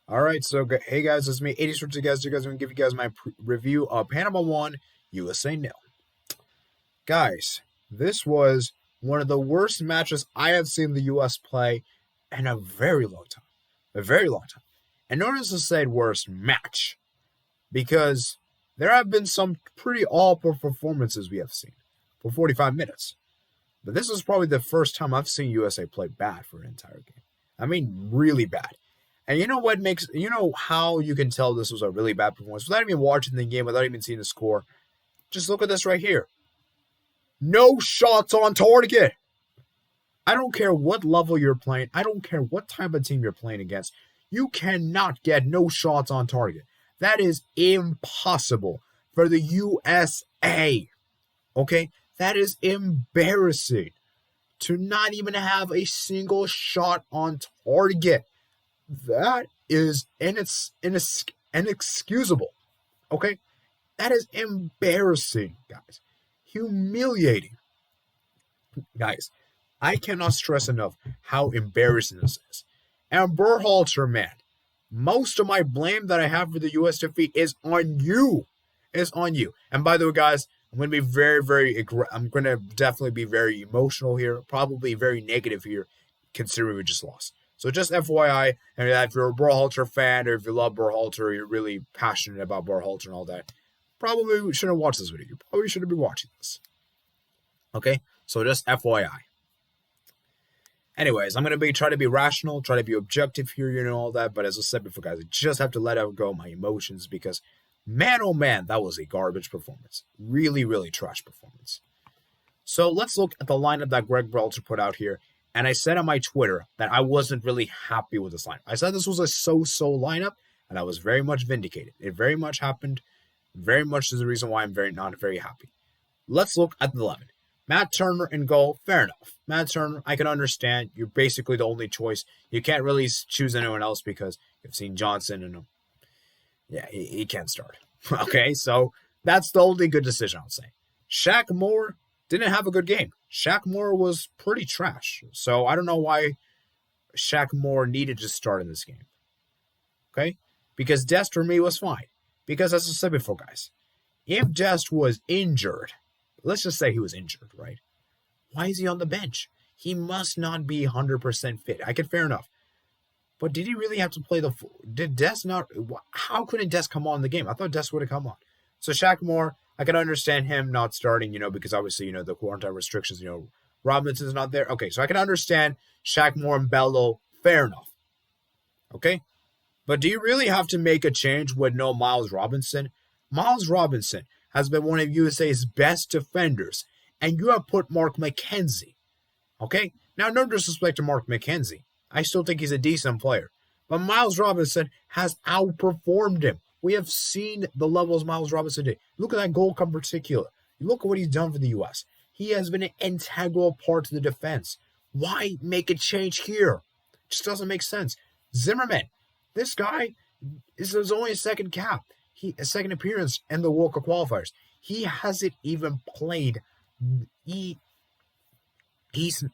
All right, so hey guys, it's me, 80 Sorts of guys. You guys, I'm gonna give you guys my review of Panama 1, USA nil. Guys, this was one of the worst matches I have seen the US play in a very long time. A very long time. And notice I said worst match because there have been some pretty awful performances we have seen for 45 minutes. But this is probably the first time I've seen USA play bad for an entire game. I mean, really bad. And you know how you can tell this was a really bad performance without even watching the game, without even seeing the score? Just look at this right here. No shots on target. I don't care what level you're playing. I don't care what type of team you're playing against. You cannot get no shots on target. That is impossible for the USA. Okay? That is embarrassing to not even have a single shot on target. That is inexcusable. Okay? That is embarrassing, guys. Humiliating. Guys, I cannot stress enough how embarrassing this is. And Berhalter, man, most of my blame that I have for the U.S. defeat is on you. It's on you. And by the way, guys, I'm going to be I'm going to definitely be very emotional here, probably very negative here, considering we just lost. So just FYI, and if you're a Berhalter fan or if you love Berhalter, you're really passionate about Berhalter and all that, probably shouldn't watch this video. You probably shouldn't be watching this. Okay? So just FYI. Anyways, I'm going to try to be rational, try to be objective here, all that. But as I said before, guys, I just have to let out go my emotions because, man, oh man, that was a garbage performance. Really, really trash performance. So let's look at the lineup that Greg Berhalter put out here. And I said on my Twitter that I wasn't really happy with this lineup. I said this was a so-so lineup, and I was very much vindicated. It very much happened. Very much is the reason why I'm not very happy. Let's look at the 11. Matt Turner in goal, fair enough. Matt Turner, I can understand. You're basically the only choice. You can't really choose anyone else because you've seen Johnson and he can't start. Okay, so that's the only good decision, I'll say. Shaq Moore didn't have a good game. Shaq Moore was pretty trash. So I don't know why Shaq Moore needed to start in this game. Okay? Because Dest for me was fine. Because as I said before, guys, if Dest was injured, let's just say he was injured, right? Why is he on the bench? He must not be 100% fit. Fair enough. But did he really have to play did Dest not, how couldn't Dest come on in the game? I thought Dest would have come on. So Shaq Moore, I can understand him not starting, because obviously, the quarantine restrictions, Robinson's not there. Okay, so I can understand Shaq Moore and Bello, fair enough. Okay? But do you really have to make a change with no Miles Robinson? Miles Robinson has been one of USA's best defenders, and you have put Mark McKenzie. Okay? Now, no disrespect to Mark McKenzie. I still think he's a decent player. But Miles Robinson has outperformed him. We have seen the levels Miles Robinson did. Look at that Gold Cup in particular. Look at what he's done for the U.S. He has been an integral part to the defense. Why make a change here? It just doesn't make sense. Zimmerman, this guy is his only second cap. A second appearance in the World Cup qualifiers. He hasn't even played. He didn't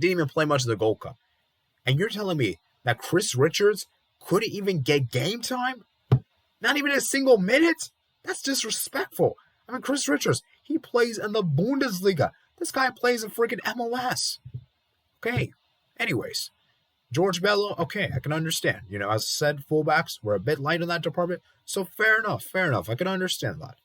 even play much of the Gold Cup. And you're telling me that Chris Richards couldn't even get game time? Not even a single minute? That's disrespectful. I mean, Chris Richards, he plays in the Bundesliga. This guy plays in freaking MLS. Okay. Anyways, George Bello, okay, I can understand. As I said, fullbacks were a bit light in that department. So fair enough. I can understand that.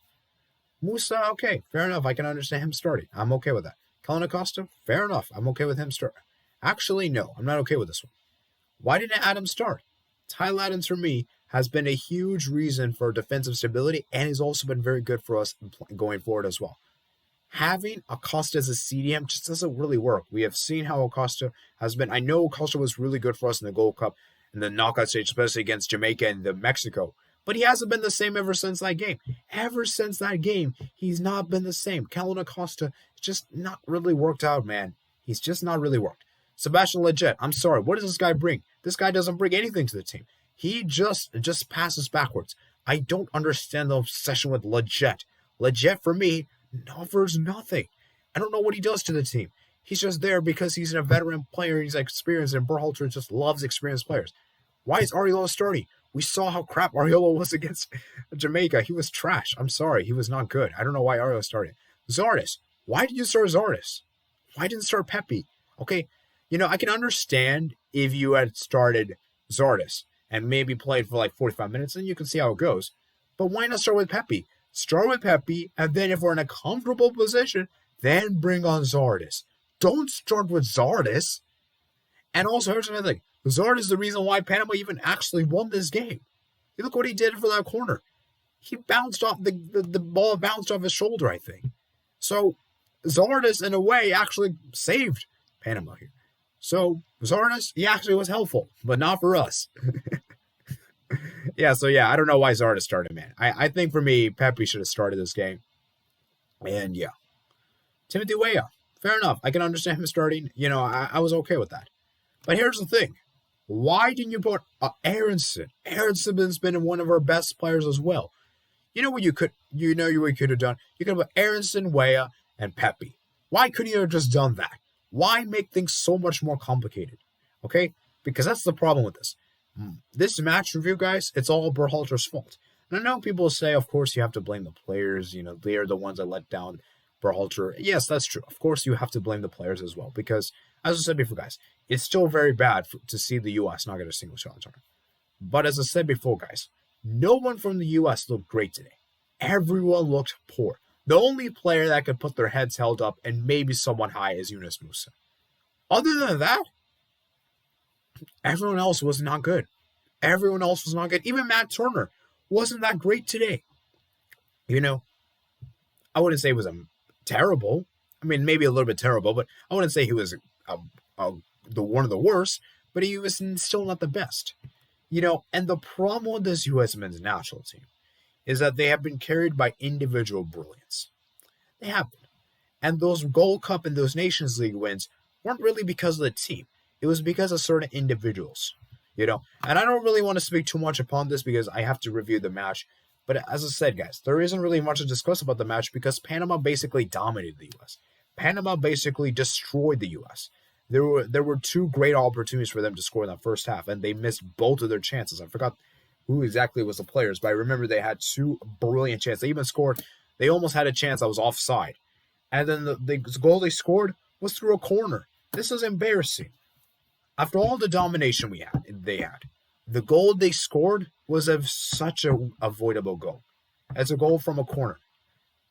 Musa, okay, fair enough. I can understand him starting. I'm okay with that. Kellyn Acosta, fair enough. I'm okay with him starting. Actually, no, I'm not okay with this one. Why didn't Adams start? Tyler Adams, for me, has been a huge reason for defensive stability and has also been very good for us going forward as well. Having Acosta as a CDM just doesn't really work. We have seen how Acosta has been. I know Acosta was really good for us in the Gold Cup in the knockout stage, especially against Jamaica and Mexico. But he hasn't been the same ever since that game. Ever since that game, he's not been the same. Kellyn Acosta just not really worked out, man. He's just not really worked. Sebastian Lletget, I'm sorry. What does this guy bring? This guy doesn't bring anything to the team. He just passes backwards. I don't understand the obsession with Lletget. Lletget, for me, offers nothing. I don't know what he does to the team. He's just there because he's a veteran player. He's experienced, and Berhalter just loves experienced players. Why is Ariel starting? We saw how crap Ariola was against Jamaica. He was trash. I'm sorry. He was not good. I don't know why Ariola started. Zardes. Why did you start Zardes? Why didn't start Pepe? Okay, I can understand if you had started Zardes and maybe played for like 45 minutes, and you can see how it goes. But why not start with Pepe? Start with Pepe, and then if we're in a comfortable position, then bring on Zardes. Don't start with Zardes. And also, here's another thing. Zardes is the reason why Panama even actually won this game. You look what he did for that corner. He bounced off, the ball bounced off his shoulder, I think. So, Zardes, in a way, actually saved Panama here. So, Zardes, he actually was helpful, but not for us. I don't know why Zardes started, man. I think for me, Pepe should have started this game. And yeah. Timothy Weah, fair enough. I can understand him starting. I was okay with that. But here's the thing. Why didn't you put Aronson? Aronson has been one of our best players as well. You know what you could have done? You could have put Aronson, Weah, and Pepe. Why couldn't you have just done that? Why make things so much more complicated? Okay? Because that's the problem with this. This match review, guys, it's all Berhalter's fault. And I know people say, of course, you have to blame the players. They're the ones that let down Berhalter. Yes, that's true. Of course, you have to blame the players as well. Because, as I said before, guys, it's still very bad to see the U.S. not get a single shot on target. But as I said before, guys, no one from the U.S. looked great today. Everyone looked poor. The only player that could put their heads held up and maybe somewhat high is Yunus Musa. Other than that, everyone else was not good. Everyone else was not good. Even Matt Turner wasn't that great today. I wouldn't say it was terrible. I mean, maybe a little bit terrible, but I wouldn't say he was one of the worst, but he was still not the best. And the problem with this U.S. men's national team is that they have been carried by individual brilliance. They have been. And those Gold Cup and those Nations League wins weren't really because of the team. It was because of certain individuals, And I don't really want to speak too much upon this because I have to review the match. But as I said, guys, there isn't really much to discuss about the match because Panama basically dominated the U.S. Panama basically destroyed the U.S. There were two great opportunities for them to score in that first half, and they missed both of their chances. I forgot who exactly was the players, but I remember they had two brilliant chances. They even scored. They almost had a chance that was offside. And then the goal they scored was through a corner. This is embarrassing. After all the domination they had, the goal they scored was such an avoidable goal. It's a goal from a corner.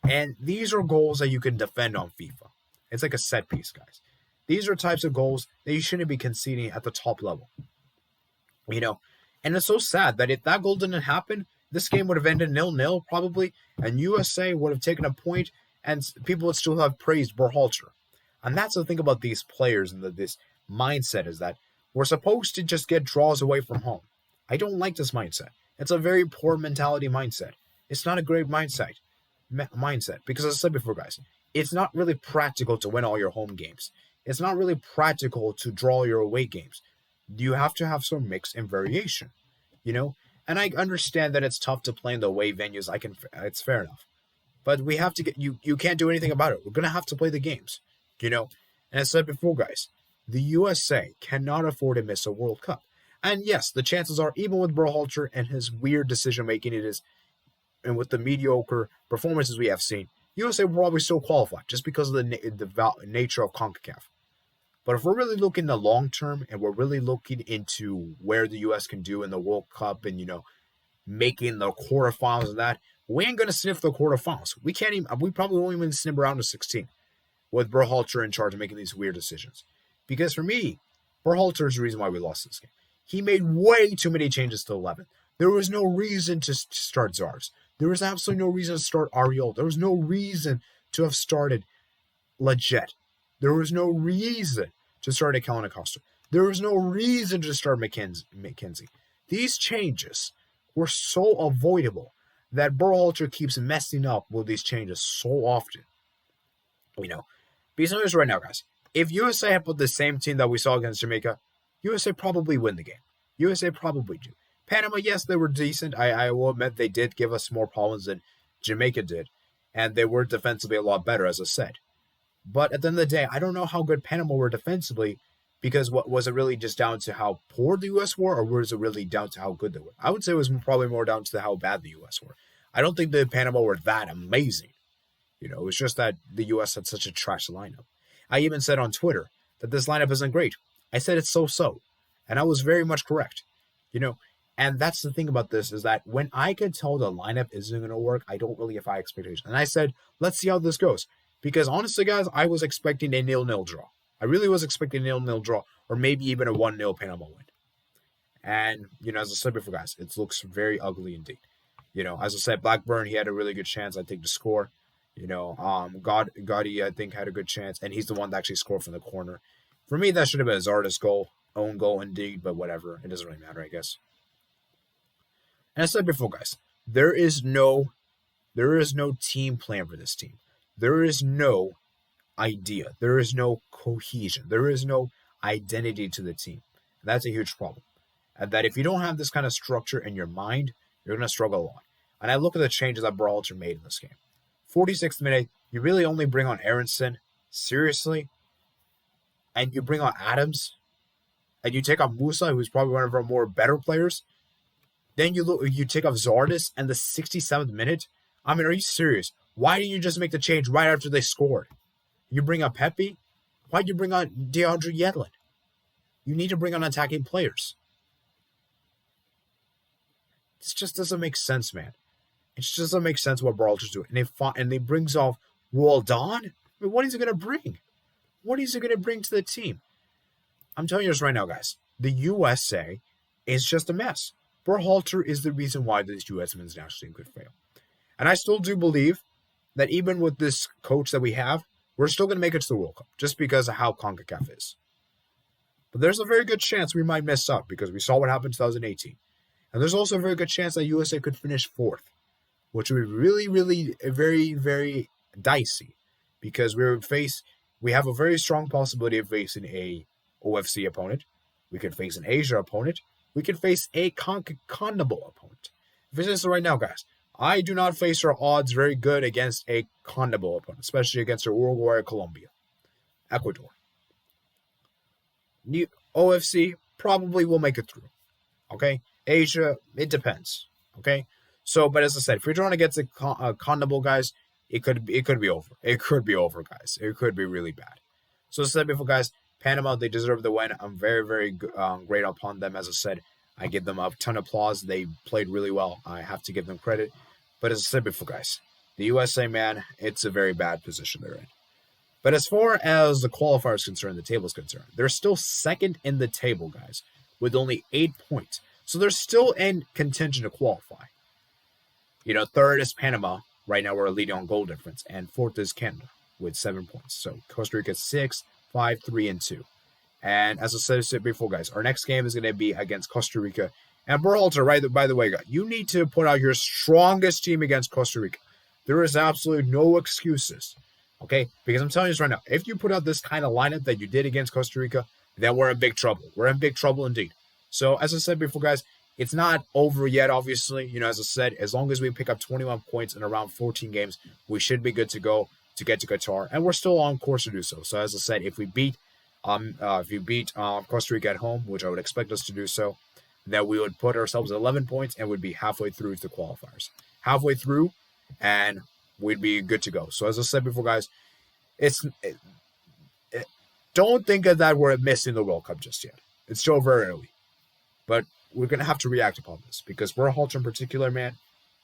And these are goals that you can defend on FIFA. It's like a set piece, guys. These are types of goals that you shouldn't be conceding at the top level. And it's so sad that if that goal didn't happen, this game would have ended 0-0 probably, and USA would have taken a point, and people would still have praised Berhalter. And that's the thing about these players and this mindset is that we're supposed to just get draws away from home. I don't like this mindset. It's a very poor mentality mindset. It's not a great mindset because, as I said before, guys, it's not really practical to win all your home games. It's not really practical to draw your away games. You have to have some mix and variation, And I understand that it's tough to play in the away venues. It's fair enough, but we have to get you. You can't do anything about it. We're gonna have to play the games, And as I said before, guys, the USA cannot afford to miss a World Cup. And yes, the chances are, even with Berhalter and his weird decision making, and with the mediocre performances we have seen, USA will probably still qualify just because of the nature of CONCACAF. But if we're really looking in the long term and we're really looking into where the U.S. can do in the World Cup and, making the quarterfinals and that, we ain't going to sniff the quarterfinals. We probably won't even sniff around to 16 with Berhalter in charge of making these weird decisions. Because for me, Berhalter is the reason why we lost this game. He made way too many changes to 11. There was no reason to start Zars. There was absolutely no reason to start Ariel. There was no reason to have started Leggett. There was no reason to start Akellan Acosta. There was no reason to start McKenzie. These changes were so avoidable that Berhalter keeps messing up with these changes so often. Because here's right now, guys. If USA had put the same team that we saw against Jamaica, USA probably win the game. USA probably do. Panama, yes, they were decent. I will admit they did give us more problems than Jamaica did. And they were defensively a lot better, as I said. But at the end of the day, I don't know how good Panama were defensively Because what was it really just down to how poor the U.S. were, or was it really down to how good they were? I would say it was probably more down to how bad the U.S. were. I don't think the Panama were that amazing. It was just that the U.S. had such a trash lineup. I even said on Twitter that this lineup isn't great. I said it's so-so, and I was very much correct. You know, and that's the thing about this is that when I could tell the lineup isn't going to work, I don't really have high expectations. And I said, let's see how this goes. Because honestly, guys, I was expecting a 0-0 draw. I really was expecting a 0-0 draw, or maybe even a 1-0 Panama win. And, as I said before, guys, it looks very ugly indeed. As I said, Blackburn, he had a really good chance, I think, to score. Gotti, I think, had a good chance, and he's the one that actually scored from the corner. For me, that should have been a Zardes goal, own goal indeed, but whatever. It doesn't really matter, I guess. And I said before, guys, there is no team plan for this team. There is no idea. There is no cohesion. There is no identity to the team. And that's a huge problem. And that if you don't have this kind of structure in your mind, you're going to struggle a lot. And I look at the changes that Berhalter made in this game. 46th minute, you really only bring on Aronson. Seriously? And you bring on Adams? And you take off Musa, who's probably one of our more better players? Then you take off Zardes and the 67th minute? I mean, are you serious? Why didn't you just make the change right after they scored? You bring on Pepe? Why'd you bring on DeAndre Yedlin? You need to bring on attacking players. This just doesn't make sense, man. It just doesn't make sense what Berhalter's doing. And they brings off Roldan? I mean, what is he going to bring? What is he going to bring to the team? I'm telling you this right now, guys. The USA is just a mess. Berhalter is the reason why this U.S. men's national team could fail. And I still do believe that even with this coach that we have, we're still going to make it to the World Cup just because of how CONCACAF is. But there's a very good chance we might mess up because we saw what happened in 2018. And there's also a very good chance that USA could finish fourth, which would be really, really very, very dicey because we have a very strong possibility of facing a OFC opponent. We could face an Asia opponent. We could face a CONMEBOL opponent. If it's this right now, guys, I do not face our odds very good against a CONMEBOL opponent, especially against Uruguay or Colombia. Ecuador. OFC probably will make it through. Okay? Asia, it depends. Okay? So, but as I said, if you're trying to get to CONMEBOL, guys, it could be over. It could be over, guys. It could be really bad. So, as I said before, guys, Panama, they deserve the win. I'm very, very great upon them. As I said, I give them a ton of applause. They played really well. I have to give them credit. But as I said before, guys, the USA, man, it's a very bad position they're in. But as far as the qualifier is concerned, the table is concerned, they're still second in the table, guys, with only 8 points. So they're still in contention to qualify. Third is Panama. Right now we're leading on goal difference. And fourth is Canada with 7 points. So Costa Rica 6, 5, 3, and 2. And as I said before, guys, our next game is going to be against Costa Rica. And Berhalter, right, by the way, guys, you need to put out your strongest team against Costa Rica. There is absolutely no excuses, okay? Because I'm telling you this right now, if you put out this kind of lineup that you did against Costa Rica, then we're in big trouble. We're in big trouble indeed. So, as I said before, guys, it's not over yet, obviously. As I said, as long as we pick up 21 points in around 14 games, we should be good to go to get to Qatar. And we're still on course to do so. So, as I said, if you beat Costa Rica at home, which I would expect us to do so, that we would put ourselves at 11 points and would be halfway through to the qualifiers. Halfway through, and we'd be good to go. So as I said before, guys, don't think of that we're missing the World Cup just yet. It's still very early. But we're going to have to react upon this because Berhalter in particular, man,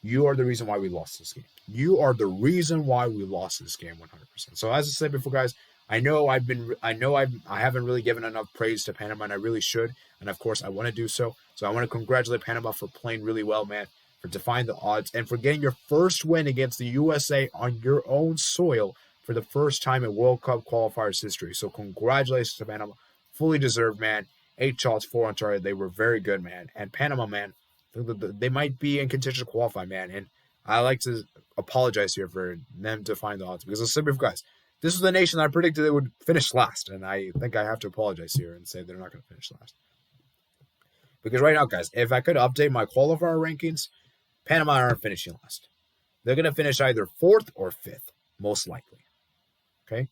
you are the reason why we lost this game. You are the reason why we lost this game 100%. So as I said before, guys, I haven't really given enough praise to Panama, and I really should. And of course, I want to do so. So I want to congratulate Panama for playing really well, man, for defying the odds, and for getting your first win against the USA on your own soil for the first time in World Cup qualifiers history. So congratulations to Panama. Fully deserved, man. 8 shots, 4 on target. They were very good, man. And Panama, man, they might be in contention to qualify, man. And I like to apologize here for them defying the odds because I said before, guys, this was the nation that I predicted they would finish last, and I think I have to apologize here and say they're not going to finish last. Because right now, guys, if I could update my qualifier rankings, Panama aren't finishing last. They're going to finish either 4th or 5th, most likely. Okay?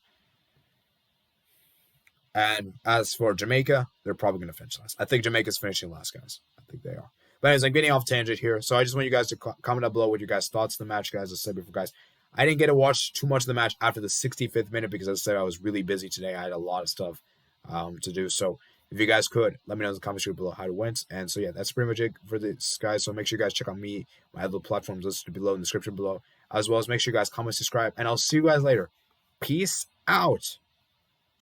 And as for Jamaica, they're probably going to finish last. I think Jamaica's finishing last, guys. I think they are. But anyways, I'm getting off tangent here. So I just want you guys to comment down below what your guys' thoughts on the match, guys. As I said before, guys, I didn't get to watch too much of the match after the 65th minute because, as I said, I was really busy today. I had a lot of stuff to do. So if you guys could, let me know in the comments below how it went. And so, yeah, that's pretty much it for this, guys. So make sure you guys check out me, my other platforms listed below in the description below, as well as make sure you guys comment, subscribe, and I'll see you guys later. Peace out.